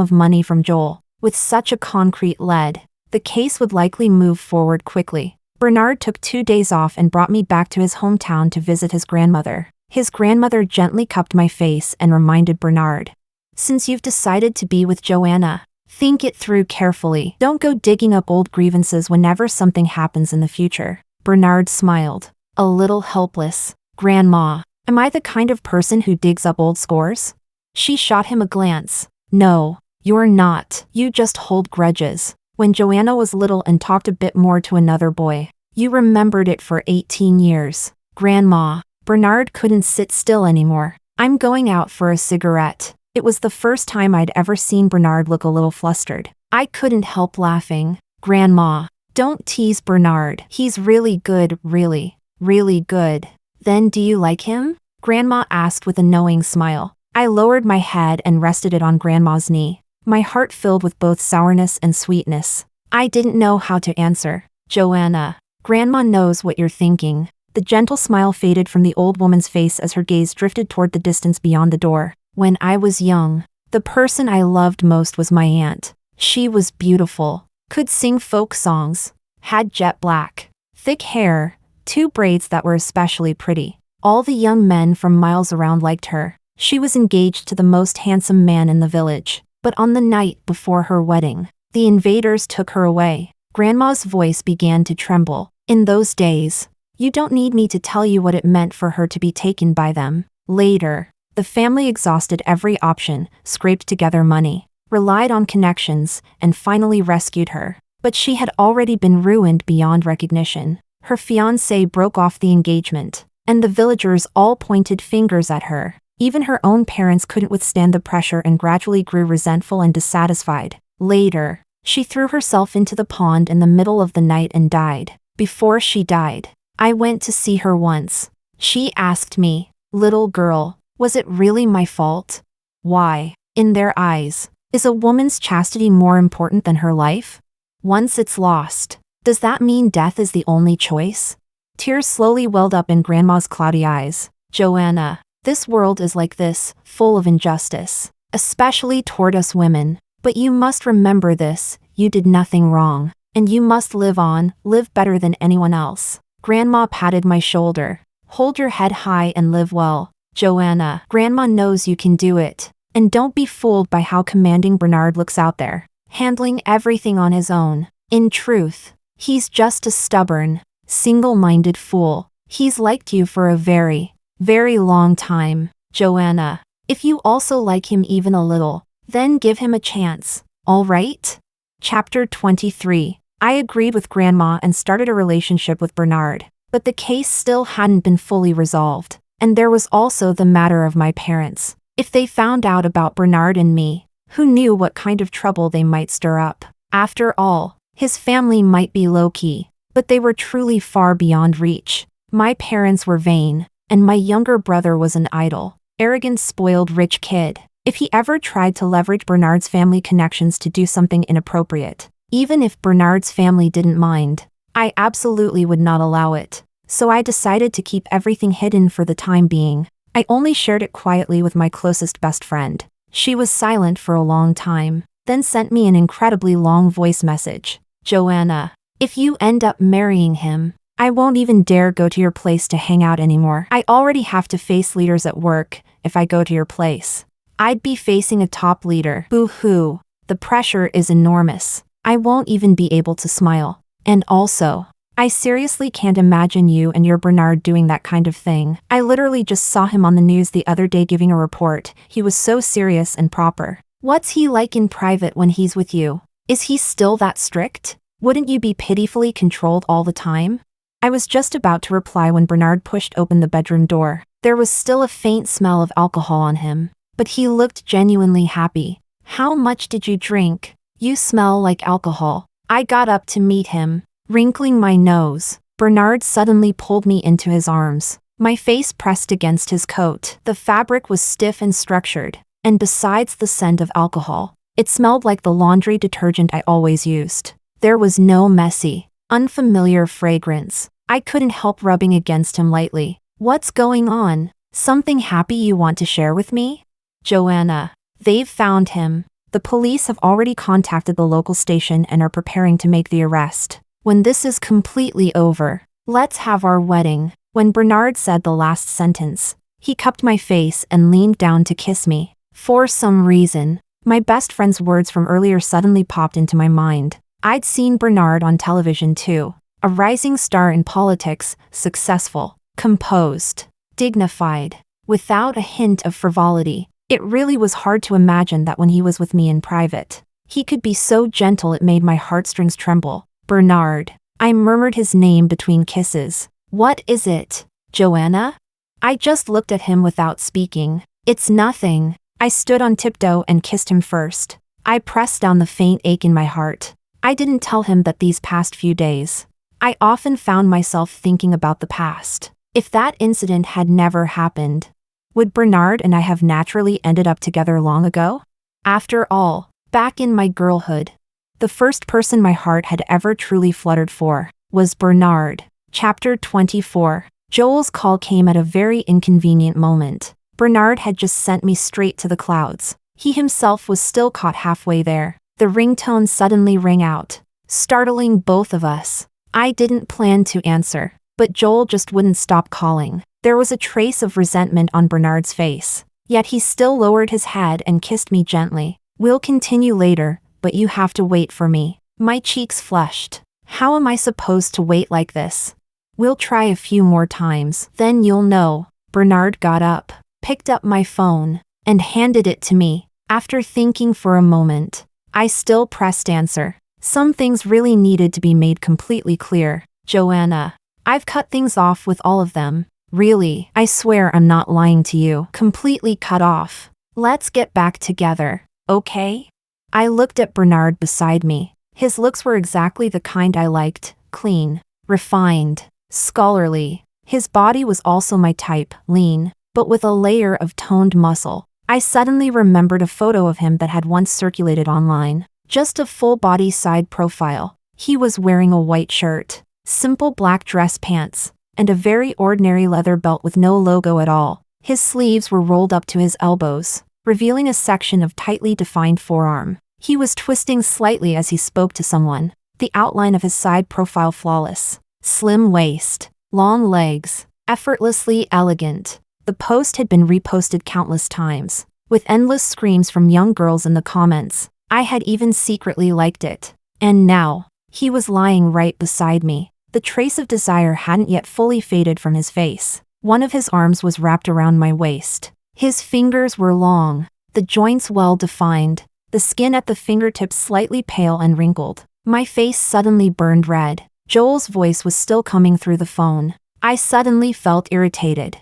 of money from Joel. With such a concrete lead, the case would likely move forward quickly. Bernard took 2 days off and brought me back to his hometown to visit his grandmother. His grandmother gently cupped my face and reminded Bernard, since you've decided to be with Joanna, think it through carefully. Don't go digging up old grievances whenever something happens in the future. Bernard smiled, a little helpless. Grandma, am I the kind of person who digs up old scores? She shot him a glance. No, you're not. You just hold grudges. When Joanna was little and talked a bit more to another boy, you remembered it for 18 years. Grandma, Bernard couldn't sit still anymore. I'm going out for a cigarette. It was the first time I'd ever seen Bernard look a little flustered. I couldn't help laughing. Grandma, Don't tease Bernard. He's really good, really, really good. Then do you like him? Grandma asked with a knowing smile. I lowered my head and rested it on Grandma's knee, my heart filled with both sourness and sweetness. I didn't know how to answer. Joanna, Grandma knows what you're thinking. The gentle smile faded from the old woman's face as her gaze drifted toward the distance beyond the door. When I was young, the person I loved most was my aunt. She was beautiful, could sing folk songs, had jet black, thick hair, 2 braids that were especially pretty. All the young men from miles around liked her. She was engaged to the most handsome man in the village. But on the night before her wedding, the invaders took her away. Grandma's voice began to tremble. In those days, you don't need me to tell you what it meant for her to be taken by them. Later, the family exhausted every option, scraped together money, relied on connections, and finally rescued her. But she had already been ruined beyond recognition. Her fiancé broke off the engagement, and the villagers all pointed fingers at her. Even her own parents couldn't withstand the pressure and gradually grew resentful and dissatisfied. Later, she threw herself into the pond in the middle of the night and died. Before she died, I went to see her once. She asked me, "Little girl, was it really my fault?" Why, in their eyes, is a woman's chastity more important than her life? Once it's lost, does that mean death is the only choice? Tears slowly welled up in Grandma's cloudy eyes. Joanna, this world is like this, full of injustice, especially toward us women. But you must remember this, you did nothing wrong, and you must live on, live better than anyone else. Grandma patted my shoulder. Hold your head high and live well. Joanna, Grandma knows you can do it. And don't be fooled by how commanding Bernard looks out there, handling everything on his own. In truth, he's just a stubborn, single-minded fool. He's liked you for a very, very long time. Joanna, if you also like him even a little, then give him a chance, all right? Chapter 23. I agreed with Grandma and started a relationship with Bernard, but the case still hadn't been fully resolved. And there was also the matter of my parents. If they found out about Bernard and me, who knew what kind of trouble they might stir up? After all, his family might be low-key, but they were truly far beyond reach. My parents were vain, and my younger brother was an idle, arrogant, spoiled rich kid. If he ever tried to leverage Bernard's family connections to do something inappropriate, even if Bernard's family didn't mind, I absolutely would not allow it. So I decided to keep everything hidden for the time being. I only shared it quietly with my closest best friend. She was silent for a long time, then sent me an incredibly long voice message. Joanna, if you end up marrying him, I won't even dare go to your place to hang out anymore. I already have to face leaders at work if I go to your place. I'd be facing a top leader. Boo-hoo. The pressure is enormous. I won't even be able to smile. And also, I seriously can't imagine you and your Bernard doing that kind of thing. I literally just saw him on the news the other day giving a report. He was so serious and proper. What's he like in private when he's with you? Is he still that strict? Wouldn't you be pitifully controlled all the time? I was just about to reply when Bernard pushed open the bedroom door. There was still a faint smell of alcohol on him, but he looked genuinely happy. How much did you drink? You smell like alcohol. I got up to meet him. Wrinkling my nose, Bernard suddenly pulled me into his arms. My face pressed against his coat. The fabric was stiff and structured, and besides the scent of alcohol, it smelled like the laundry detergent I always used. There was no messy, unfamiliar fragrance. I couldn't help rubbing against him lightly. What's going on? Something happy you want to share with me? Joanna, they've found him. The police have already contacted the local station and are preparing to make the arrest. When this is completely over, let's have our wedding. When Bernard said the last sentence, he cupped my face and leaned down to kiss me. For some reason, my best friend's words from earlier suddenly popped into my mind. I'd seen Bernard on television too. A rising star in politics, successful, composed, dignified, without a hint of frivolity. It really was hard to imagine that when he was with me in private, he could be so gentle it made my heartstrings tremble. Bernard. I murmured his name between kisses. What is it, Joanna? I just looked at him without speaking. It's nothing. I stood on tiptoe and kissed him first. I pressed down the faint ache in my heart. I didn't tell him that these past few days. I often found myself thinking about the past. If that incident had never happened, would Bernard and I have naturally ended up together long ago? After all, back in my girlhood, the first person my heart had ever truly fluttered for was Bernard. Chapter 24. Joel's call came at a very inconvenient moment. Bernard had just sent me straight to the clouds. He himself was still caught halfway there. The ringtone suddenly rang out, startling both of us. I didn't plan to answer, but Joel just wouldn't stop calling. There was a trace of resentment on Bernard's face, yet he still lowered his head and kissed me gently. We'll continue later, but you have to wait for me. My cheeks flushed. How am I supposed to wait like this? We'll try a few more times, then you'll know. Bernard got up, picked up my phone, and handed it to me. After thinking for a moment, I still pressed answer. Some things really needed to be made completely clear. Joanna, I've cut things off with all of them. Really, I swear I'm not lying to you. Completely cut off. Let's get back together, okay? I looked at Bernard beside me. His looks were exactly the kind I liked, clean, refined, scholarly. His body was also my type, lean, but with a layer of toned muscle. I suddenly remembered a photo of him that had once circulated online. Just a full-body side profile. He was wearing a white shirt, simple black dress pants, and a very ordinary leather belt with no logo at all. His sleeves were rolled up to his elbows, revealing a section of tightly defined forearm. He was twisting slightly as he spoke to someone, the outline of his side profile flawless. Slim waist, long legs, effortlessly elegant. The post had been reposted countless times, with endless screams from young girls in the comments. I had even secretly liked it. And now, he was lying right beside me. The trace of desire hadn't yet fully faded from his face. One of his arms was wrapped around my waist. His fingers were long, the joints well defined, the skin at the fingertips slightly pale and wrinkled. My face suddenly burned red. Joel's voice was still coming through the phone. I suddenly felt irritated.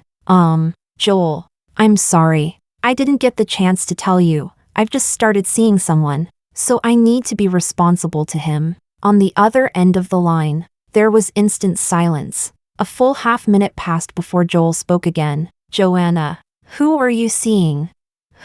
Joel, I'm sorry. I didn't get the chance to tell you. I've just started seeing someone, so I need to be responsible to him. On the other end of the line, there was instant silence. A full half-minute passed before Joel spoke again. Joanna, who are you seeing?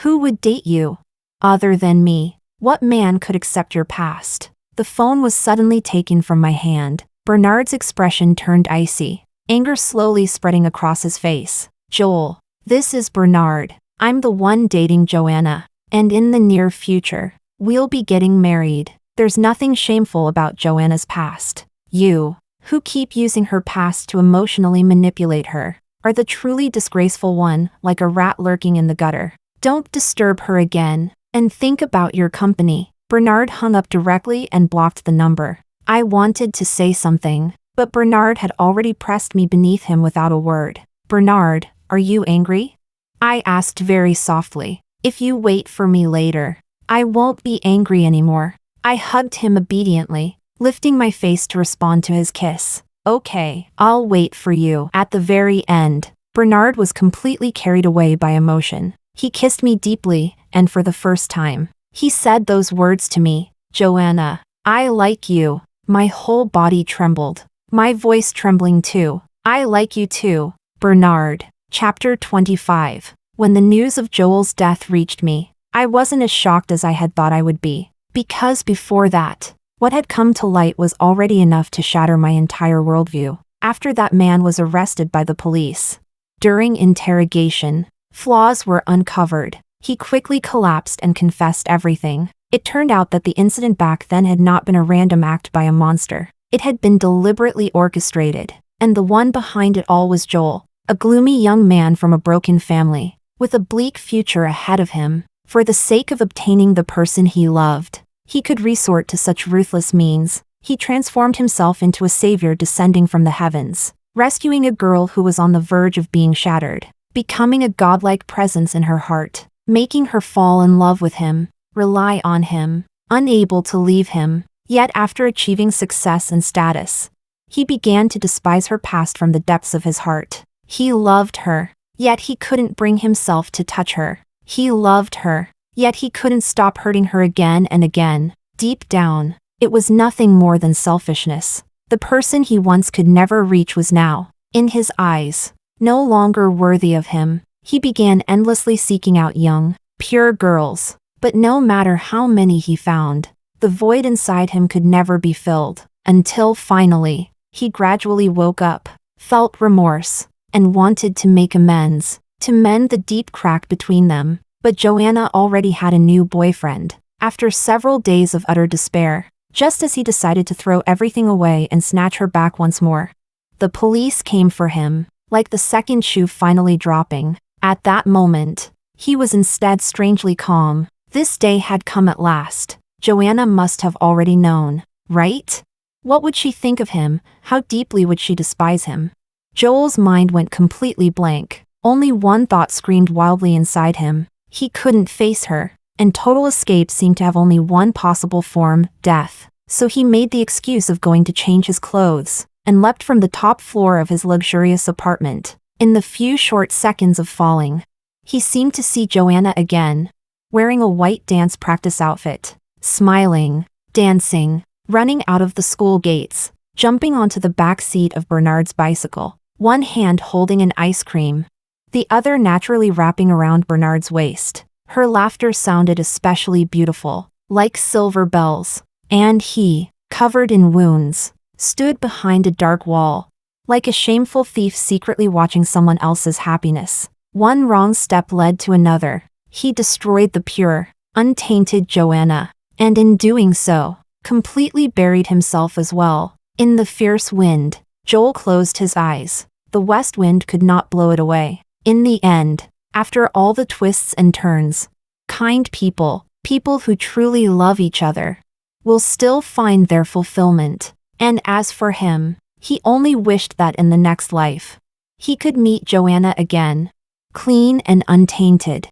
Who would date you? Other than me, what man could accept your past? The phone was suddenly taken from my hand. Bernard's expression turned icy, anger slowly spreading across his face. Joel, this is Bernard. I'm the one dating Joanna. And in the near future, we'll be getting married. There's nothing shameful about Joanna's past. You, who keep using her past to emotionally manipulate her, are the truly disgraceful one, like a rat lurking in the gutter. Don't disturb her again, and think about your company. Bernard hung up directly and blocked the number. I wanted to say something, but Bernard had already pressed me beneath him without a word. Bernard, are you angry? I asked very softly. If you wait for me later, I won't be angry anymore. I hugged him obediently, lifting my face to respond to his kiss. Okay, I'll wait for you. At the very end, Bernard was completely carried away by emotion. He kissed me deeply, and for the first time, he said those words to me. Joanna, I like you. My whole body trembled, my voice trembling too. I like you too, Bernard. Chapter 25. When the news of Joel's death reached me, I wasn't as shocked as I had thought I would be. Because before that, what had come to light was already enough to shatter my entire worldview. After that man was arrested by the police, during interrogation, flaws were uncovered. He quickly collapsed and confessed everything. It turned out that the incident back then had not been a random act by a monster. It had been deliberately orchestrated, and the one behind it all was Joel, a gloomy young man from a broken family, with a bleak future ahead of him. For the sake of obtaining the person he loved, he could resort to such ruthless means. He transformed himself into a savior descending from the heavens, rescuing a girl who was on the verge of being shattered, becoming a godlike presence in her heart, making her fall in love with him, rely on him, unable to leave him. Yet after achieving success and status, he began to despise her past from the depths of his heart. He loved her, yet he couldn't bring himself to touch her. He loved her, yet he couldn't stop hurting her again and again. Deep down, It was nothing more than selfishness. The person he once could never reach was now, in his eyes, no longer worthy of him. He began endlessly seeking out young, pure girls. But no matter how many he found, the void inside him could never be filled, until finally, he gradually woke up, felt remorse, and wanted to make amends, to mend the deep crack between them. But Joanna already had a new boyfriend. After several days of utter despair, just as he decided to throw everything away and snatch her back once more, the police came for him, like the second shoe finally dropping. At that moment, he was instead strangely calm. This day had come at last. Joanna must have already known, right? What would she think of him? How deeply would she despise him? Joel's mind went completely blank. Only one thought screamed wildly inside him. He couldn't face her, and total escape seemed to have only one possible form, death. So he made the excuse of going to change his clothes, and leapt from the top floor of his luxurious apartment. In the few short seconds of falling, he seemed to see Joanna again, wearing a white dance practice outfit, smiling, dancing, running out of the school gates, jumping onto the back seat of Bernard's bicycle, one hand holding an ice cream, the other naturally wrapping around Bernard's waist. Her laughter sounded especially beautiful, like silver bells, and he, covered in wounds, stood behind a dark wall, like a shameful thief secretly watching someone else's happiness. One wrong step led to another. He destroyed the pure, untainted Joanna, and in doing so, completely buried himself as well. In the fierce wind, Joel closed his eyes. The west wind could not blow it away. In the end, after all the twists and turns, kind people, people who truly love each other, will still find their fulfillment. And as for him, he only wished that in the next life, he could meet Joanna again, clean and untainted.